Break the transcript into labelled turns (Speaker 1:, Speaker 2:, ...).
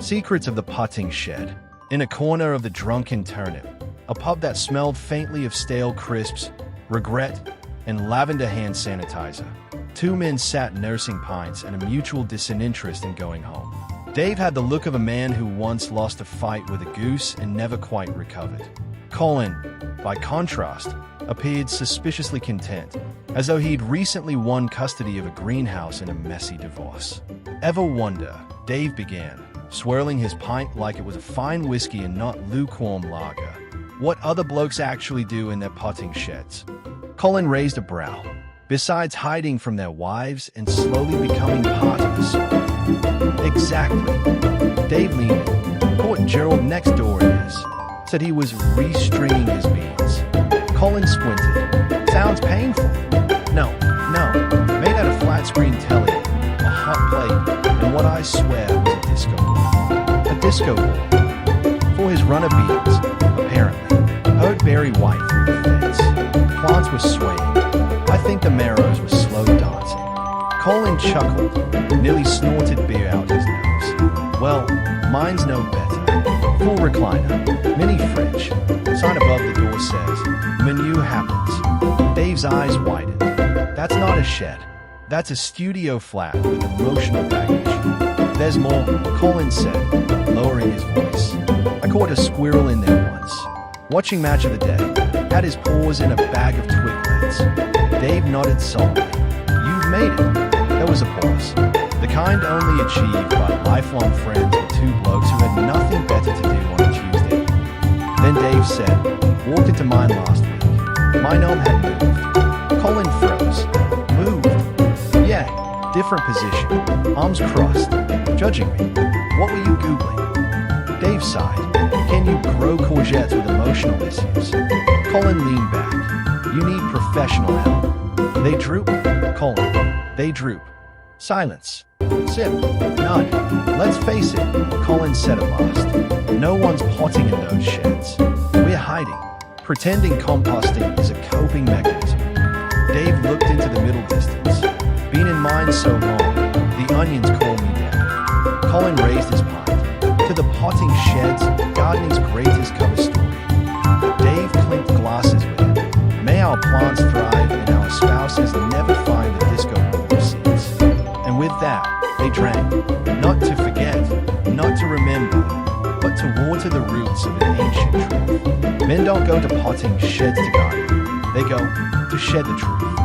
Speaker 1: Secrets of the Potting Shed. In a corner of the Drunken Turnip, a pub that smelled faintly of stale crisps, regret, and lavender hand sanitizer, two men sat nursing pints and a mutual disinterest in going home. Dave had the look of a man who once lost a fight with a goose and never quite recovered. Colin, by contrast, appeared suspiciously content, as though he'd recently won custody of a greenhouse in a messy divorce. Ever wonder, Dave began, swirling his pint like it was a fine whiskey and not lukewarm lager, what other blokes actually do in their potting sheds? Colin raised a brow. Besides hiding from their wives and slowly becoming part of the song. Exactly. Dave leaned in, caught Gerald next door in this, said he was restringing his beans. Colin squinted. Sounds painful. No, made out of flat-screen telly, a hot plate, and what I swear was a disco ball. A disco ball. For his runner beans, apparently. Heard Barry White through the fence. Plants were swaying. I think the marrows were slow dancing. Colin chuckled, nearly snorted beer out his nose. Well, mine's no better. Full recliner, mini fridge. Sign above the door says, menu happens. Dave's eyes widened. That's not a shed. That's a studio flat with emotional baggage. There's more, Colin said, lowering his voice. I caught a squirrel in there once. Watching Match of the Day, had his paws in a bag of twiglets. Dave nodded solemnly. You've made it. There was a pause. The kind only achieved by lifelong friends or two blokes who had nothing better to do on a Tuesday. Then Dave said, walked into mine last week. My gnome had moved. Colin froze. Moved? Yeah, different position. Arms crossed. Judging me. What were you Googling? Dave sighed. Can you grow courgettes with emotional issues? Colin leaned back. You need professional help. They droop. Colin. They droop. Silence. Sip. None. Let's face it, Colin said at last. No one's potting in those sheds. We're hiding. Pretending composting is a coping mechanism. Dave looked into the middle distance. Been in mine so long, the onions call me dad. Colin raised his pint. To the potting sheds, gardening's greatest cover story. Dave clinked glasses with it. May our plants thrive and our spouses never find the disco ball seeds. And with that, they drank, not to forget, not to remember, but to water the roots of an ancient truth. Men don't go to potting sheds to garden. They go to shed the truth.